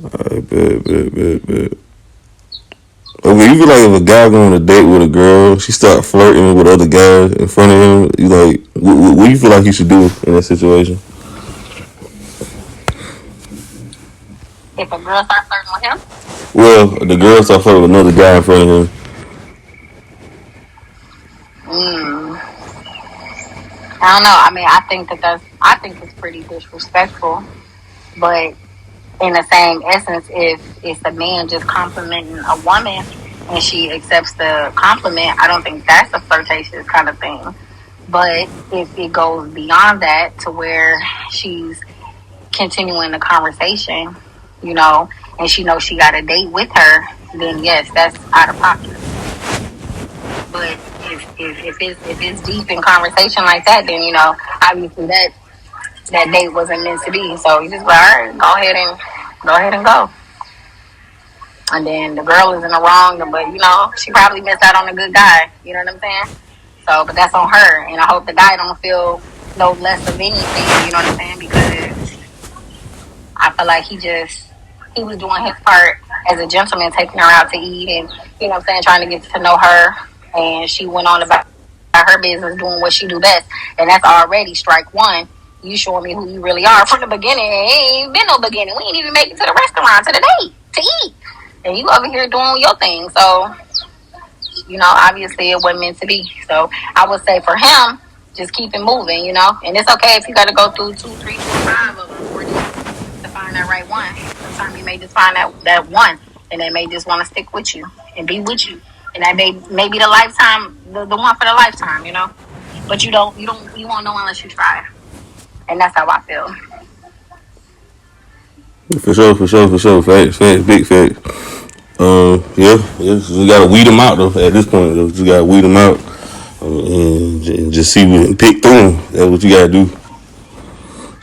Alright, bet. Okay, you feel like if a guy go on a date with a girl, she start flirting with other guys in front of him, you like, what do you feel like you should do in that situation? If a girl starts flirting with him, Well, the girl start flirting with another guy in front of him. mm, I don't know. I mean, I think it's pretty disrespectful. But in the same essence, if it's a man just complimenting a woman and she accepts the compliment, I don't think that's a flirtatious kind of thing. But if it goes beyond that to where she's continuing the conversation, you know, and she knows she got a date with her, then yes, that's out of pocket. But if it's deep in conversation like that, then obviously that date wasn't meant to be. So you just go, all right, go ahead and go. And then the girl is in the wrong, but she probably missed out on a good guy. You know what I'm saying? So, but that's on her, and I hope the guy don't feel no less of anything. You know what I'm saying? Because I feel like he was doing his part as a gentleman, taking her out to eat, and what I'm saying, trying to get to know her. And she went on about her business, doing what she do best, and that's already strike one. You showing me who you really are from the beginning. It ain't been no beginning. We ain't even make it to the restaurant, to the date, to eat, and you over here doing your thing. So obviously it wasn't meant to be. So I would say for him, just keep it moving, and it's okay if you got to go through 2, 3, 4, 5 of them to find that right one. Sometimes you may just find that one, and they may just want to stick with you and be with you, and that may be the lifetime, the one for the lifetime. But you won't know unless you try, and that's how I feel. For sure. Facts, big facts. Yeah, you gotta weed them out though. At this point, though, you gotta weed them out and just see what pick through them. That's what you gotta do.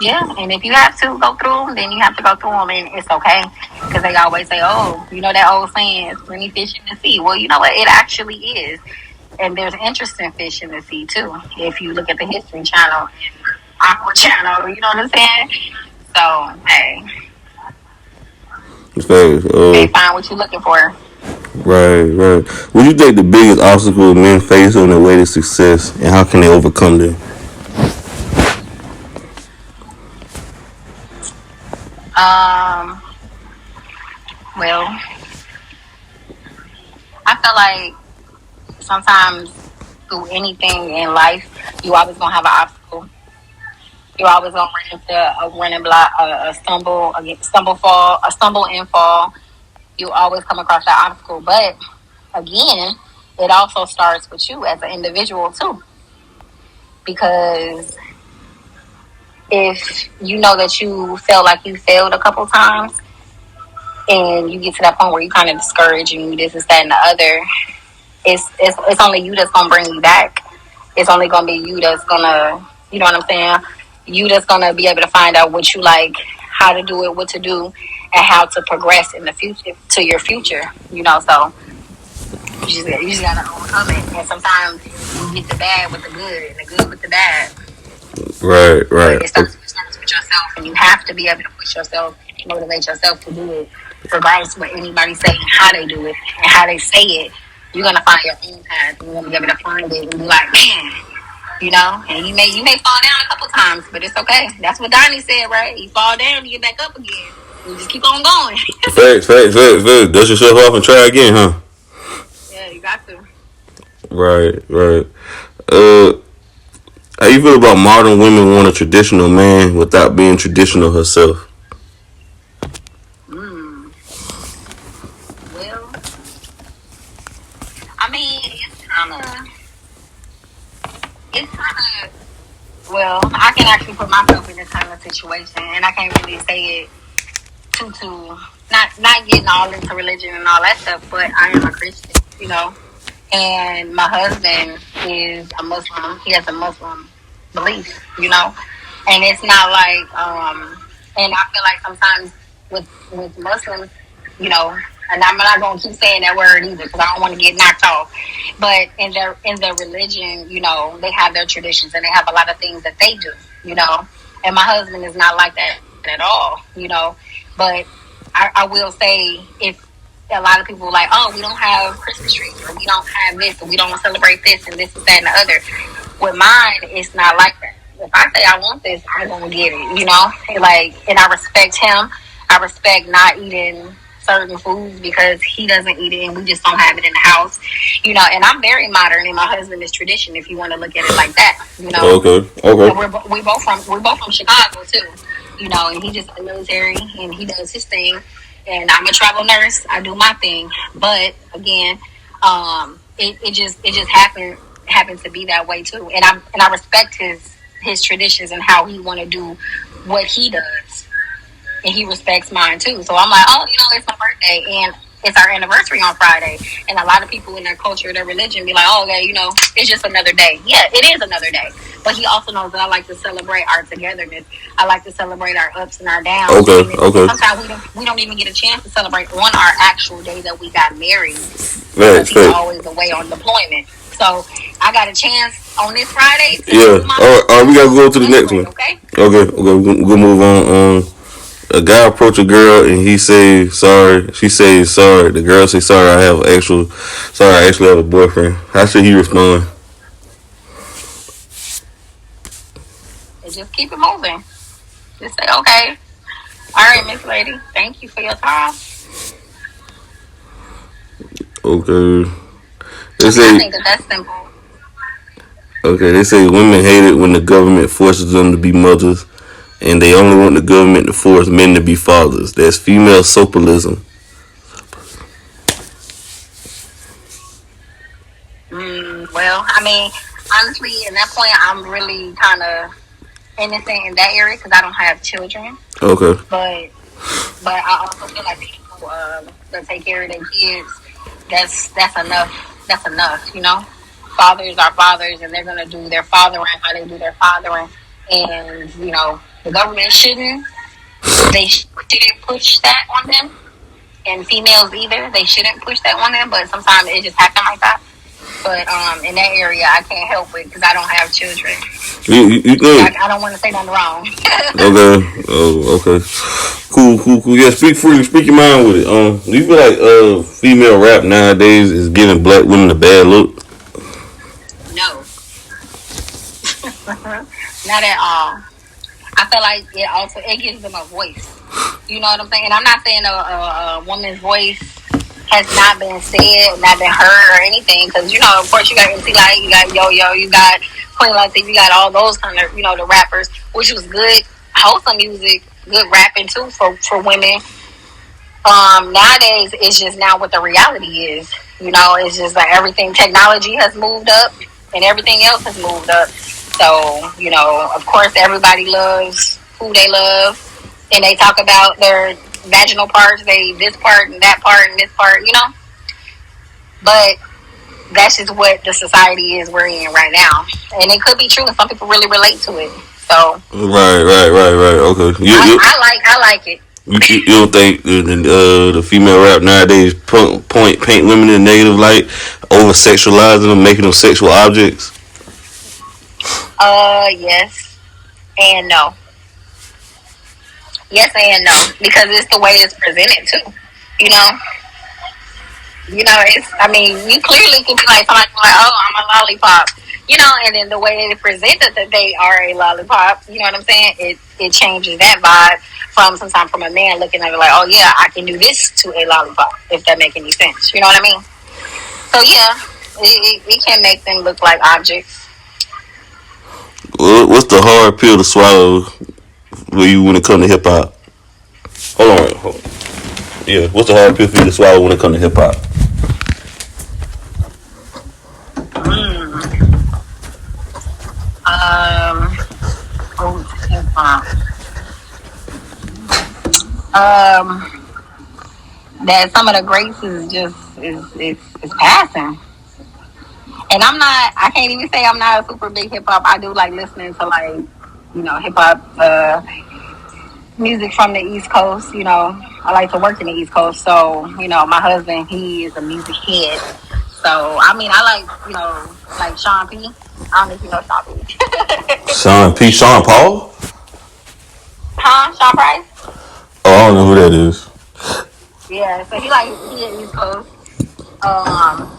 Yeah, and if you have to go through them, then you have to go through them, and it's okay. Because they always say, oh, that old saying, it's plenty fish in the sea. Well, you know what? It actually is. And there's interesting fish in the sea, too. If you look at the History Channel and Aqua Channel, you know what I'm saying? So, hey, Facts. hey, find what you're looking for. Right. What do you think the biggest obstacle men face on their way to success, and how can they overcome them? Um, well, I feel like sometimes through anything in life, you always gonna have an obstacle. You always gonna run into a running block, a stumble and fall. You always come across that obstacle, but again, it also starts with you as an individual too, because if you know that you feel like you failed a couple times, and you get to that point where you kind of discouraged and this is that and the other, it's only you that's gonna bring you back. It's only gonna be you that's gonna, you know what I'm saying? You that's gonna be able to find out what you like, how to do it, what to do, and how to progress in the future to your future. So you just gotta overcome it. And sometimes you get the bad with the good and the good with the bad. Right. But it starts with yourself, and you have to be able to push yourself, motivate yourself to do it, regardless of what anybody say and how they do it and how they say it. You're gonna find your own path. You're gonna be able to find it and be like, man, and you may fall down a couple times, but it's okay. That's what Donnie said, right? You fall down, you get back up again. You just keep on going. Facts. Dust yourself off and try again, huh? Yeah, you got to. Right. Uh, how you feel about modern women want a traditional man without being traditional herself? Mm. Well, I mean, it's kind of. Well, I can actually put myself in this kind of situation, and I can't really say it too not getting all into religion and all that stuff, but I am a Christian. And my husband is a Muslim. He has a Muslim belief. And it's not like and I feel like sometimes with Muslims, you know, and I'm not gonna keep saying that word either because I don't want to get knocked off. But in their religion, they have their traditions and they have a lot of things that they do. And my husband is not like that at all. But I will say if a lot of people are like, oh, we don't have Christmas trees, or we don't have this, or we don't celebrate this, and this, and that, and the other. With mine, it's not like that. If I say I want this, I'm gonna get it. You know, like, and I respect him. I respect not eating certain foods because he doesn't eat it, and we just don't have it in the house. You know, and I'm very modern, and my husband is tradition. If you want to look at it like that, you know. Okay. And we're both from Chicago too. You know, and he just in the military, and he does his thing. And I'm a travel nurse. I do my thing, but again, it just happened to be that way too. And I respect his traditions and how he want to do what he does, and he respects mine too. So I'm like, oh, you know, it's my birthday and it's our anniversary on Friday. And a lot of people in their culture, their religion, be like, oh, okay, you know, it's just another day. Yeah, it is another day. But he also knows that I like to celebrate our togetherness. I like to celebrate our ups and our downs. Okay. Okay. Sometimes we don't even get a chance to celebrate on our actual day that we got married Facts. because he's always away on deployment. So I got a chance on this Friday. Yeah. All right. We gotta go to the next one. Okay. Okay. We'll move on. A guy approach a girl and he say sorry. She says sorry. The girl say sorry. I actually have a boyfriend. How should he respond? And just keep it moving. Just say, okay, all right, Miss Lady, thank you for your time. Okay. I think that's simple. Okay, they say women hate it when the government forces them to be mothers, and they only want the government to force men to be fathers. That's female socialism. Well, I mean, honestly, at that point, I'm really kind of innocent in that area because I don't have children. Okay. But I also feel like people that take care of their kids, that's enough. That's enough, you know. Fathers are fathers, and they're gonna do their fathering how they do their fathering, and you know the government shouldn't push that on them, and females either. They shouldn't push that on them, but sometimes it just happens like that. But in that area, I can't help it because I don't have children. I don't want to say nothing wrong. Okay. Oh, okay. Cool. Yeah, speak freely. Speak your mind with it. Do you feel like female rap nowadays is giving black women a bad look? No. Not at all. I feel like it gives them a voice. You know what I'm saying? And I'm not saying a woman's voice has not been said, not been heard or anything. Because, you know, of course, you got MC Lyte, you got Yo-Yo, you got Queen Latifah, you got all those kind of, you know, the rappers, which was good, wholesome music, good rapping too for women. Nowadays, it's just now what the reality is. You know, it's just like everything, technology has moved up and everything else has moved up. So, you know, of course, everybody loves who they love. And they talk about their vaginal parts, this part and that part and this part, you know. But that's just what the society is we're in right now, and it could be true, and some people really relate to it. So right. Okay, I like it. You don't think the female rap nowadays paint women in a negative light, over sexualizing them, making them sexual objects? Yes and no. Yes and no, because it's the way it's presented too. You know, it's. I mean, you clearly can be like somebody like, "Oh, I'm a lollipop," you know, and then the way it's presented that they are a lollipop. You know what I'm saying? It changes that vibe sometimes from a man looking at it like, "Oh yeah, I can do this to a lollipop," if that make any sense. You know what I mean? So yeah, it can make them look like objects. What's the hard pill to swallow when it comes to hip hop? Hold on. Yeah, what's the hard pill for you to swallow when it comes to hip hop? Hip hop. That some of the greats is just is passing. And I can't even say I'm not a super big hip hop. I do like listening to like, you know, hip hop music from the East Coast. You know, I like to work in the East Coast. So, you know, my husband, he is a music head. So, I mean, I like, you know, like Sean P. I don't know if you know Sean P. Sean P. Sean Paul? Huh? Sean Price? Oh, I don't know who that is. Yeah, so he at East Coast. Um,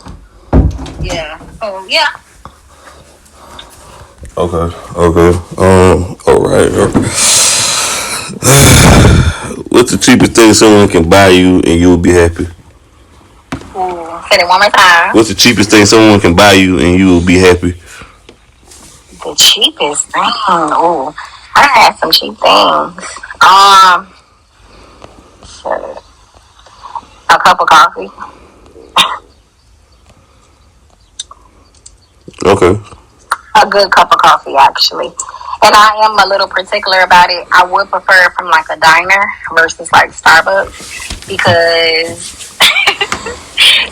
yeah. So yeah. Okay. Okay. All right. All right. What's the cheapest thing someone can buy you and you'll be happy? Ooh, say it one more time. What's the cheapest thing someone can buy you and you will be happy? The cheapest thing. Ooh, I done had some cheap things. Shit. A cup of coffee. Okay. A good cup of coffee, actually. And I am a little particular about it. I would prefer it from like a diner versus like Starbucks because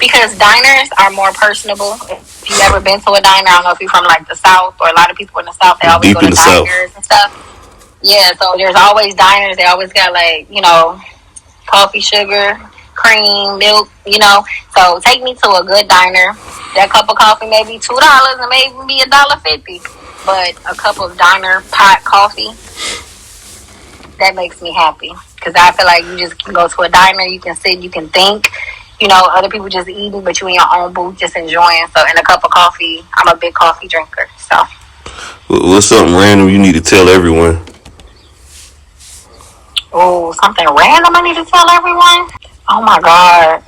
because diners are more personable. If you ever been to a diner, I don't know if you're from like the South or a lot of people in the South, they always Deep go in to the South. diners and stuff. Yeah, so there's always diners. They always got like, coffee, sugar, cream, milk, So take me to a good diner. That cup of coffee may be $2 and maybe $1.50. But a cup of diner pot coffee, that makes me happy. Because I feel like you just can go to a diner, you can sit, you can think. Other people just eating, but you in your own booth just enjoying. So, in a cup of coffee, I'm a big coffee drinker. So, What's something random you need to tell everyone? oh, something random I need to tell everyone? Oh my God.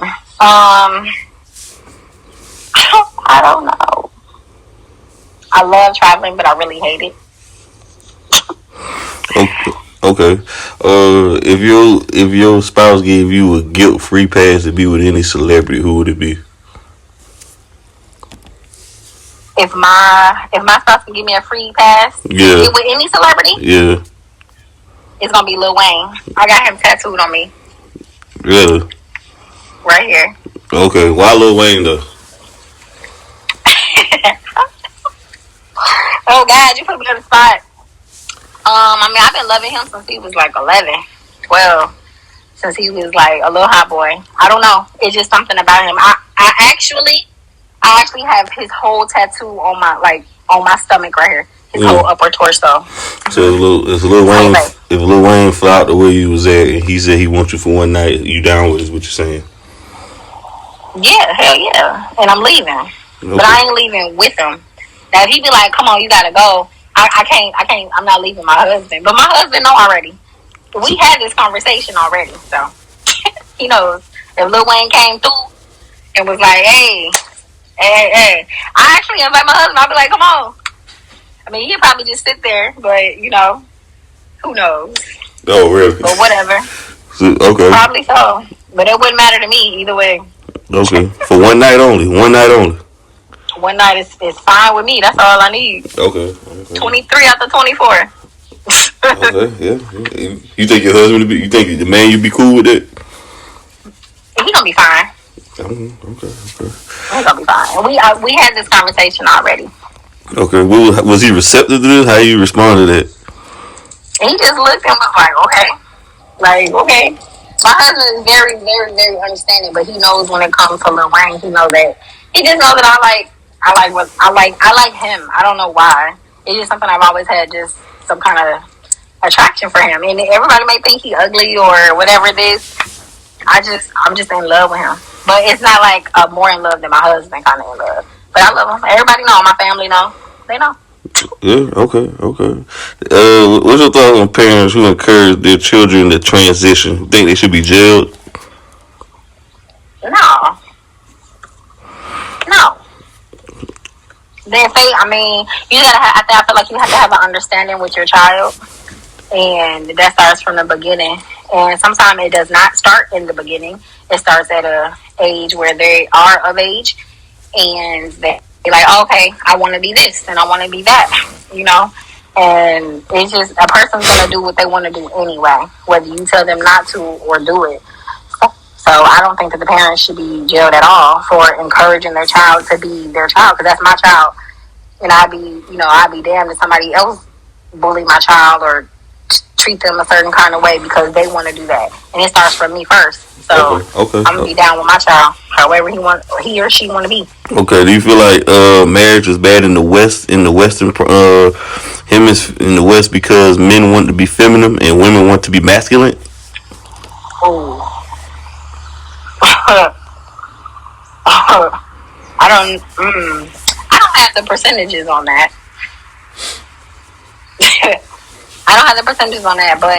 I don't know. I love traveling, but I really hate it. Okay. Okay. If your spouse gave you a guilt free pass to be with any celebrity, who would it be? If my spouse can give me a free pass to Yeah. get with any celebrity, Yeah. it's gonna be Lil Wayne. I got him tattooed on me Really? right here. Okay. Why Lil Wayne though? Oh God, you put me on the spot. I've been loving him since he was like 11, 12. Since he was like a little hot boy. I don't know. It's just something about him. I actually have his whole tattoo on my stomach right here. His whole upper torso. So if Lil Wayne fly out to where you was at and he said he wants you for one night, you down with is what you're saying? Yeah, hell yeah. And I'm leaving. Okay. But I ain't leaving with him. Now if he be like, come on, you gotta go, I can't, I'm not leaving my husband. But my husband know already. We had this conversation already, so he knows. If Lil Wayne came through and was like, hey, I actually invite my husband, I'll be like, come on. I mean, he'll probably just sit there, but, who knows? Oh, really? But whatever. So, okay. Probably so. But it wouldn't matter to me either way. Okay. For one night only. One night only. One night is fine with me. That's all I need. Okay. 23 after 24. Okay, yeah. You think your husband you think the man you'd be cool with it? He gonna be fine. Okay. He gonna be fine. We had this conversation already. Okay. Was he receptive to this? How you responded to that? He just looked and was like, okay. Like, okay. My husband is very, very, very understanding, but he knows when it comes to Lil Wayne, he just knows that I like him. I don't know why. It's just something I've always had, just some kind of attraction for him. And everybody may think he ugly or whatever it is. I'm just in love with him. But it's not like more in love than my husband kind of in love. But I love him. Everybody know. My family know. They know. Yeah, okay. What's your thoughts on parents who encourage their children to transition? Think they should be jailed? No. Then say, you gotta I feel like you have to have an understanding with your child. And that starts from the beginning. And sometimes it does not start in the beginning. It starts at a age where they are of age. And they're like, okay, I want to be this and I want to be that, And it's just, a person's going to do what they want to do anyway, whether you tell them not to or do it. So I don't think that the parents should be jailed at all for encouraging their child to be their child, because that's my child. And I'd be damned if somebody else bully my child or treat them a certain kind of way because they want to do that. And it starts from me first. So okay. I'm gonna be down with my child, however he or she want to be. Okay. Do you feel like marriage was bad in the West, in the Western hemisphere, in the West, because men want to be feminine and women want to be masculine? Oh, I don't have the percentages on that. I don't have the percentages on that, but